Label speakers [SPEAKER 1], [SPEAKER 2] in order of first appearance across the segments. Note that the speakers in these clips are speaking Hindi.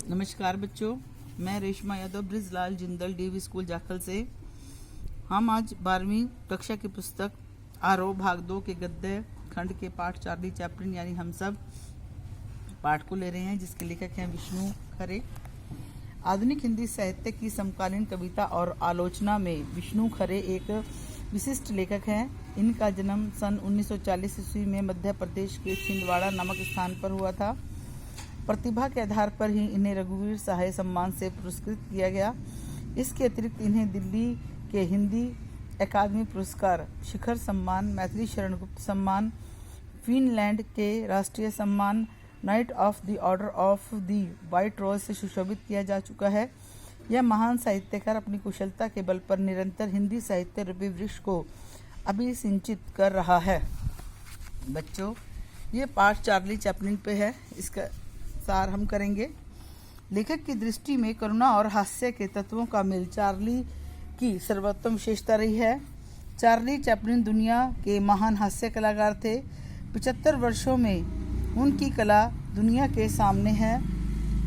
[SPEAKER 1] नमस्कार बच्चों, मैं रेशमा यादव ब्रिजलाल जिंदल डीवी स्कूल जाखल से। हम आज 12वीं कक्षा की पुस्तक आरोह भाग 2 के गद्य खंड के पाठ चार्ली चैपलिन यानी हम सब पाठ को ले रहे हैं, जिसके लेखक हैं विष्णु खरे। आधुनिक हिंदी साहित्य की समकालीन कविता और आलोचना में विष्णु खरे एक विशिष्ट लेखक हैं। इनका जन्म सन 1940 ईस्वी में मध्य प्रदेश के छिंदवाड़ा नामक स्थान पर हुआ था। प्रतिभा के आधार पर ही इन्हें रघुवीर सहाय सम्मान से पुरस्कृत किया गया। इसके अतिरिक्त इन्हें दिल्ली के हिंदी अकादमी पुरस्कार, शिखर सम्मान, मैथिली शरण गुप्त सम्मान, फिनलैंड के राष्ट्रीय सम्मान knight of the order of the white rose से सुशोभित किया जा चुका है। यह महान साहित्यकार अपनी कुशलता के बल पर निरंतर हिंदी साहित्य रूपी वृक्ष को अभिसिंचित कर रहा है। बच्चों, ये पाठ चार्ली चैपलिन पे है। इसका सार हम करेंगे। लेखक की दृष्टि में करुणा और हास्य के तत्वों का मेल चार्ली की सर्वोत्तम विशेषता रही है। चार्ली चैपलिन दुनिया के महान हास्य कलाकार थे। 75 वर्षों में उनकी कला दुनिया के सामने है।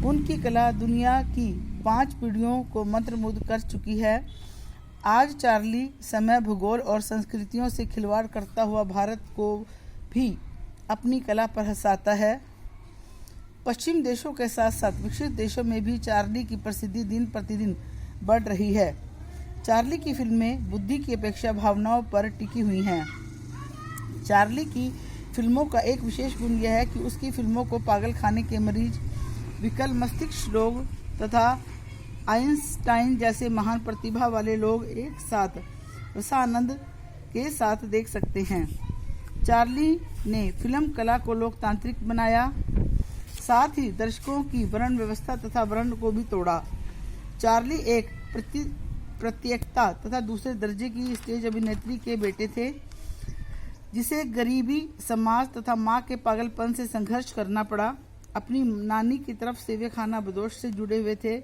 [SPEAKER 1] उनकी कला दुनिया की 5 पीढ़ियों को मंत्रमुग्ध कर चुकी है। आज चार्ली समय, भूगोल और संस्कृतियों से खिलवाड़ करता हुआ भारत को भी अपनी कला पर हंसाता है। पश्चिम देशों के साथ साथ विकसित देशों में भी चार्ली की प्रसिद्धि दिन प्रतिदिन बढ़ रही है। चार्ली की फिल्में बुद्धि की अपेक्षा भावनाओं पर टिकी हुई हैं। चार्ली की फिल्मों का एक विशेष गुण यह है कि उसकी फिल्मों को पागल खाने के मरीज, विकल मस्तिष्क लोग तथा आइंस्टाइन जैसे महान प्रतिभा वाले लोग एक साथ रसानंद के साथ देख सकते हैं। चार्ली ने फिल्म कला को लोकतांत्रिक बनाया, साथ ही दर्शकों की वर्ण व्यवस्था तथा वर्ण को भी तोड़ा। चार्ली एक प्रत्येकता तथा दूसरे दर्जे की स्टेज अभिनेत्री के बेटे थे, जिसे गरीबी, समाज तथा माँ के पागलपन से संघर्ष करना पड़ा। अपनी नानी की तरफ से वे खाना बदोश से जुड़े हुए थे,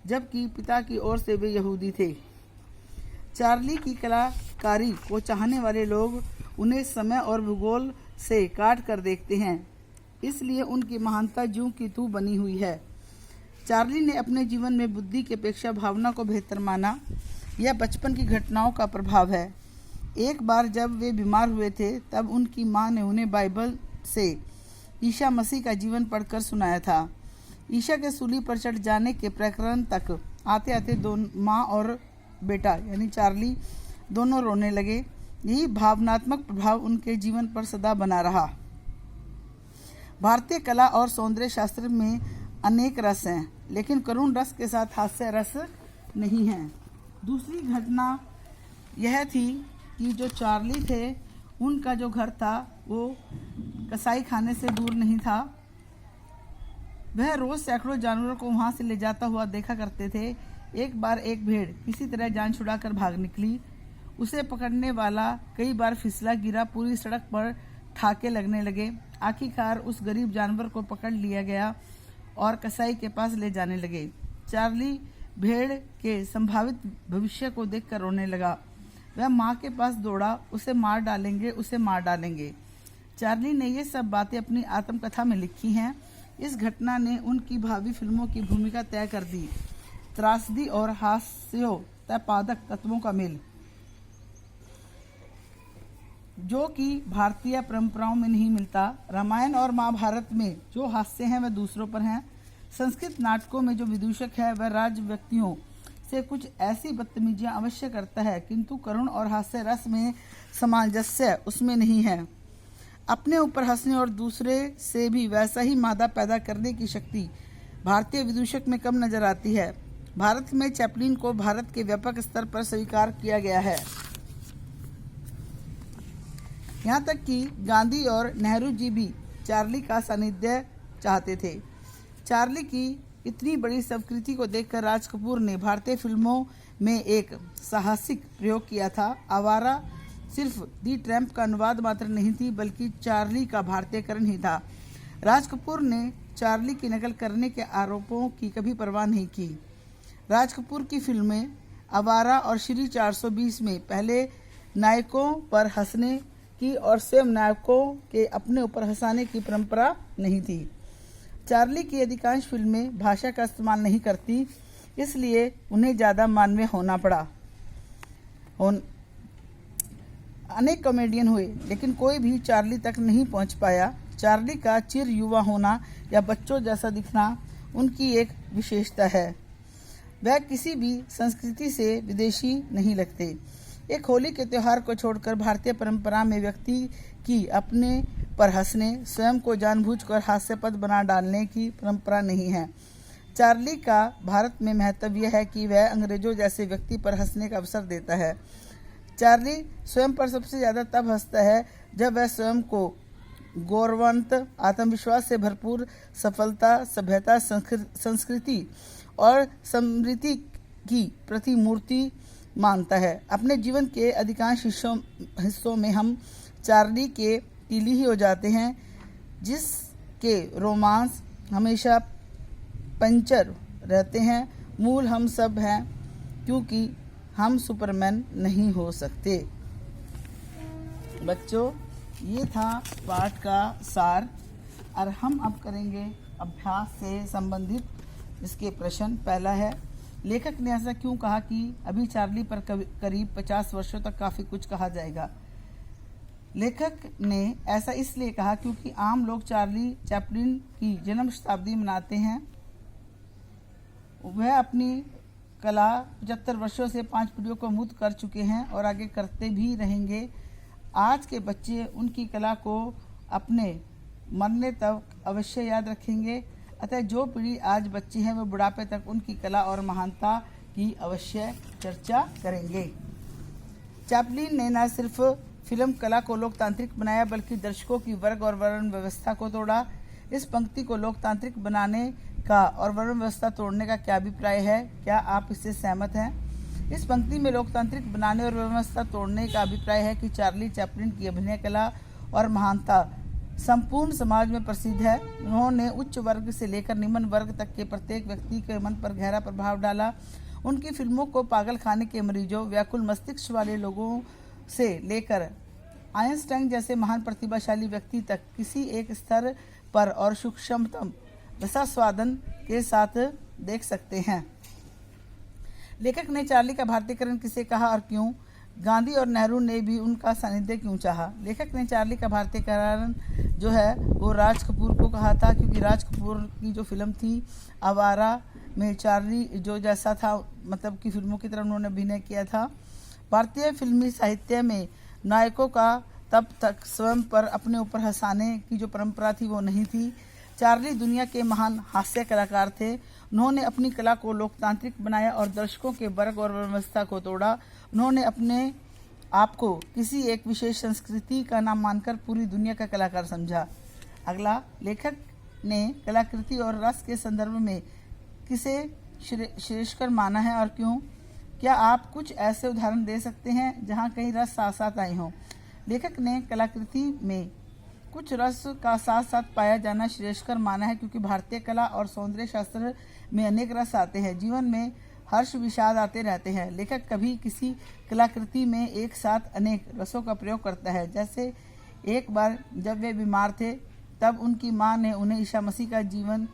[SPEAKER 1] जबकि पिता की ओर से वे यहूदी थे। चार्ली की कलाकारी को चाहने वाले लोग उन्हें समय और भूगोल से काट कर देखते हैं, इसलिए उनकी महानता जूं की तू बनी हुई है। चार्ली ने अपने जीवन में बुद्धि की अपेक्षा भावना को बेहतर माना। यह बचपन की घटनाओं का प्रभाव है। एक बार जब वे बीमार हुए थे, तब उनकी मां ने उन्हें बाइबल से ईसा मसीह का जीवन पढ़कर सुनाया था। ईसा के सूली पर चढ़ जाने के प्रकरण तक आते आते माँ और बेटा यानी चार्ली दोनों रोने लगे। यही भावनात्मक प्रभाव उनके जीवन पर सदा बना रहा। भारतीय कला और सौंदर्य शास्त्र में अनेक रस हैं, लेकिन करुण रस के साथ हास्य रस नहीं है। दूसरी घटना यह थी कि जो चार्ली थे, उनका जो घर था वो कसाई खाने से दूर नहीं था। वह रोज सैकड़ों जानवरों को वहां से ले जाता हुआ देखा करते थे। एक बार एक भेड़ किसी तरह जान छुड़ाकर भाग निकली। उसे पकड़ने वाला कई बार फिसला, गिरा, पूरी सड़क पर ठाके लगने लगे। आखिरकार उस गरीब जानवर को पकड़ लिया गया और कसाई के पास ले जाने लगे। चार्ली भेड़ के संभावित भविष्य को देखकर रोने लगा। वह माँ के पास दौड़ा, उसे मार डालेंगे, उसे मार डालेंगे। चार्ली ने ये सब बातें अपनी आत्मकथा में लिखी हैं। इस घटना ने उनकी भावी फिल्मों की भूमिका तय कर दी। त्रासदी और हास्योत्पादक तत्वों का मेल, जो कि भारतीय परंपराओं में नहीं मिलता। रामायण और महाभारत में जो हास्य हैं वह दूसरों पर हैं। संस्कृत नाटकों में जो विदूषक है वह राज व्यक्तियों से कुछ ऐसी बदतमीजियां अवश्य करता है, किंतु करुण और हास्य रस में सामंजस्य उसमें नहीं है। अपने ऊपर हंसने और दूसरे से भी वैसा ही मादा पैदा करने की शक्ति भारतीय विदूषक में कम नजर आती है। भारत में चैपलिन को भारत के व्यापक स्तर पर स्वीकार किया गया है। यहाँ तक कि गांधी और नेहरू जी भी चार्ली का सानिध्य चाहते थे। चार्ली की इतनी बड़ी स्वीकृति को देखकर राज कपूर ने भारतीय फिल्मों में एक साहसिक प्रयोग किया था। आवारा सिर्फ दी ट्रैम्प का अनुवाद मात्र नहीं थी, बल्कि चार्ली का भारतीयकरण ही था। राज कपूर ने चार्ली की नकल करने के आरोपों की कभी परवाह नहीं की। राज कपूर की फिल्में आवारा और श्री 420 में पहले नायकों पर हंसने की और स्वयं नायकों के अपने ऊपर हंसाने की परंपरा नहीं थी। चार्ली की अधिकांश फिल्में भाषा का इस्तेमाल नहीं करती, इसलिए उन्हें ज़्यादा मानवीय होना पड़ा। अनेक कॉमेडियन हुए, लेकिन कोई भी चार्ली तक नहीं पहुंच पाया। चार्ली का चिर युवा होना या बच्चों जैसा दिखना उनकी एक विशेषता है। वह किसी भी संस्कृति से विदेशी नहीं लगते। एक होली के त्यौहार को छोड़कर भारतीय परंपरा में व्यक्ति की अपने पर हंसने, स्वयं को जानबूझकर हास्यास्पद बना डालने की परंपरा नहीं है। चार्ली का भारत में महत्व यह है कि वह अंग्रेजों जैसे व्यक्ति पर हंसने का अवसर देता है। चार्ली स्वयं पर सबसे ज़्यादा तब हंसता है जब वह स्वयं को गौरवंत, आत्मविश्वास से भरपूर, सफलता, सभ्यता, संस्कृति और समृद्धि की प्रतिमूर्ति मानता है। अपने जीवन के अधिकांश हिस्सों में हम चार्ली के टीली ही हो जाते हैं, जिसके रोमांस हमेशा पंचर रहते हैं। मूल हम सब हैं, क्योंकि हम सुपरमैन नहीं हो सकते। बच्चों, ये था पाठ का सार, और हम अब करेंगे अभ्यास से संबंधित इसके प्रश्न। पहला है, लेखक ने ऐसा क्यों कहा कि अभी चार्ली पर करीब 50 वर्षों तक काफ़ी कुछ कहा जाएगा। लेखक ने ऐसा इसलिए कहा क्योंकि आम लोग चार्ली चैपलिन की जन्म शताब्दी मनाते हैं। वह अपनी कला 75 वर्षों से 5 पीढ़ियों को मुक्त कर चुके हैं और आगे करते भी रहेंगे। आज के बच्चे उनकी कला को अपने मरने तक अवश्य याद रखेंगे। अतः जो पीढ़ी आज बच्चे हैं वे बुढ़ापे तक उनकी कला और महानता की अवश्य चर्चा करेंगे। चैपलिन ने न सिर्फ फिल्म कला को लोकतांत्रिक बनाया, बल्कि दर्शकों की वर्ग और वर्ण व्यवस्था को तोड़ा। इस पंक्ति को लोकतांत्रिक बनाने का और वर्ण व्यवस्था तोड़ने का क्या अभिप्राय है? क्या आप इससे सहमत हैं? इस पंक्ति में लोकतांत्रिक बनाने और व्यवस्था तोड़ने का अभिप्राय है कि चार्ली चैपलिन की अभिनय कला और महानता संपूर्ण समाज में प्रसिद्ध है। उन्होंने उच्च वर्ग से लेकर निम्न वर्ग तक के प्रत्येक व्यक्ति के मन पर गहरा प्रभाव डाला। उनकी फिल्मों को पागल खाने के मरीजों, व्याकुल मस्तिष्क वाले लोगों से लेकर आइंस्टाइन जैसे महान प्रतिभाशाली व्यक्ति तक किसी एक स्तर पर और सूक्ष्मतम रसास्वादन के साथ देख सकते हैं। लेखक ने चार्ली का भारतीयकरण किसे कहा और क्यों? गांधी और नेहरू ने भी उनका सानिध्य क्यों चाहा? लेखक ने चार्ली का भारतीयकरण जो है वो राज कपूर को कहा था, क्योंकि राज कपूर की जो फिल्म थी आवारा में चार्ली जो जैसा था, मतलब कि फिल्मों की तरह उन्होंने अभिनय किया था। भारतीय फिल्मी साहित्य में नायकों का तब तक स्वयं पर अपने ऊपर हंसाने की जो परंपरा थी वो नहीं थी। चार्ली दुनिया के महान हास्य कलाकार थे। उन्होंने अपनी कला को लोकतांत्रिक बनाया और दर्शकों के वर्ग और व्यवस्था को तोड़ा। उन्होंने अपने आप को किसी एक विशेष संस्कृति का नाम मानकर पूरी दुनिया का कलाकार समझा। अगला, लेखक ने कलाकृति और रस के संदर्भ में किसे श्रेष्ठकर माना है और क्यों? क्या आप कुछ ऐसे उदाहरण दे सकते हैं जहां कई रस साथ साथ आए हों? लेखक ने कलाकृति में कुछ रस का साथ साथ पाया जाना श्रेष्ठकर माना है, क्योंकि भारतीय कला और सौंदर्य शास्त्र में अनेक रस आते हैं। जीवन में हर्ष विषाद आते रहते हैं। लेखक कभी किसी कलाकृति में एक साथ अनेक रसों का प्रयोग करता है। जैसे एक बार जब वे बीमार थे, तब उनकी माँ ने उन्हें ईसा मसीह का जीवन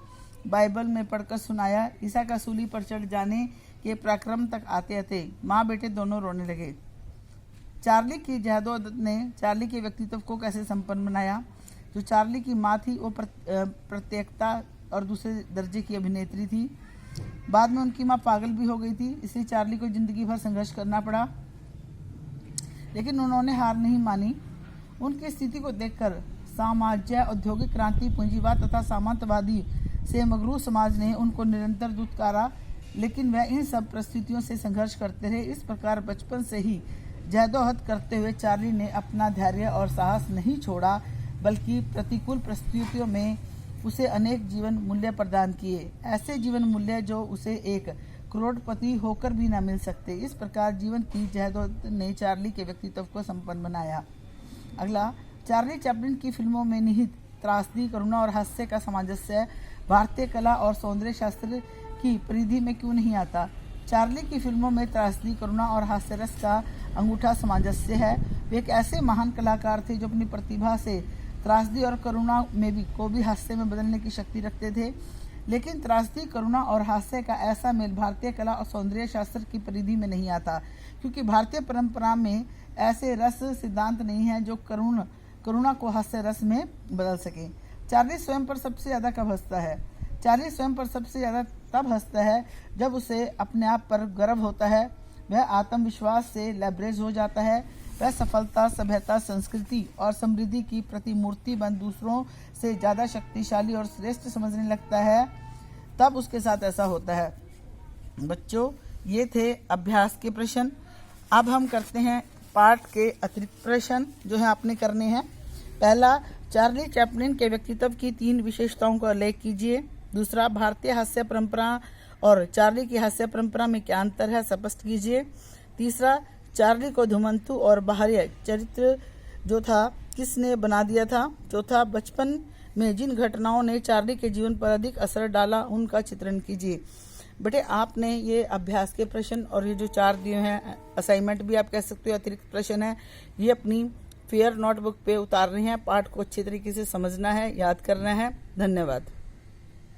[SPEAKER 1] बाइबल में पढ़कर सुनाया। ईसा का सूली पर चढ़ जाने के पराक्रम तक आते आते माँ बेटे दोनों रोने लगे। चार्ली की जहदोदत ने चार्ली के व्यक्तित्व को कैसे संपन्न बनाया? जो चार्ली की माँ थी वो प्रत्येकता और दूसरे दर्जे की अभिनेत्री थी। बाद में उनकी माँ पागल भी हो गई थी, इसलिए चार्ली को जिंदगी भर संघर्ष करना पड़ा, लेकिन उन्होंने हार नहीं मानी। उनकी स्थिति को देखकर साम्राज्य, औद्योगिक क्रांति, पूंजीवाद तथा सामंतवादी से मगरूर समाज ने उनको निरंतर दुत्कारा, लेकिन वह इन सब परिस्थितियों से संघर्ष करते रहे। इस प्रकार बचपन से ही जहदोहद करते हुए चार्ली ने अपना धैर्य और साहस नहीं छोड़ा, बल्कि प्रतिकूल परिस्थितियों में उसे अनेक जीवन मूल्य प्रदान किए, ऐसे जीवन मूल्य जो उसे एक करोड़पति होकर भी न मिल सकते। इस प्रकार जीवन की जहदोहद ने चार्ली के व्यक्तित्व को संपन्न बनाया। अगला, चार्ली चैपलिन की फिल्मों में निहित त्रासदी, करुणा और हास्य का सामंजस्य भारतीय कला और सौंदर्य शास्त्र की परिधि में क्यों नहीं आता? चार्ली की फिल्मों में त्रासदी, करुणा और हास्य रस का अंगूठा सामंजस्य है। वे एक ऐसे महान कलाकार थे जो अपनी प्रतिभा से त्रासदी और करुणा में भी को भी हास्य में बदलने की शक्ति रखते थे। लेकिन त्रासदी, करुणा और हास्य का ऐसा मेल भारतीय कला और सौंदर्य शास्त्र की परिधि में नहीं आता, क्योंकि भारतीय परंपरा में ऐसे रस सिद्धांत नहीं है जो करुणा को हास्य रस में बदल सके। चार्ली स्वयं पर सबसे ज्यादा कब हंसता है? चार्ली स्वयं पर सबसे ज्यादा तब हंसता है जब उसे अपने आप पर गर्व होता है। वह आत्मविश्वास से लैब्रेज हो जाता है। वह सफलता, सभ्यता, संस्कृति और समृद्धि की प्रतिमूर्ति बन दूसरों से ज़्यादा शक्तिशाली और श्रेष्ठ समझने लगता है, तब उसके साथ ऐसा होता है। बच्चों, ये थे अभ्यास के प्रश्न। अब हम करते हैं पाठ के अतिरिक्त प्रश्न जो है आपने करने हैं। पहला, चार्ली चैपलिन के व्यक्तित्व की 3 विशेषताओं का उल्लेख कीजिए। दूसरा, भारतीय हास्य परंपरा और चार्ली की हास्य परंपरा में क्या अंतर है, स्पष्ट कीजिए। तीसरा, चार्ली को धूमंतु और बाहरी चरित्र जो था किसने बना दिया था। चौथा, बचपन में जिन घटनाओं ने चार्ली के जीवन पर अधिक असर डाला उनका चित्रण कीजिए। बेटे, आपने ये अभ्यास के प्रश्न और ये जो 4 दिए हैं, असाइनमेंट भी आप कह सकते हो, अतिरिक्त प्रश्न है, ये अपनी फेयर नोटबुक पे उतारने हैं। पाठ को अच्छी तरीके से समझना है, याद करना है। धन्यवाद।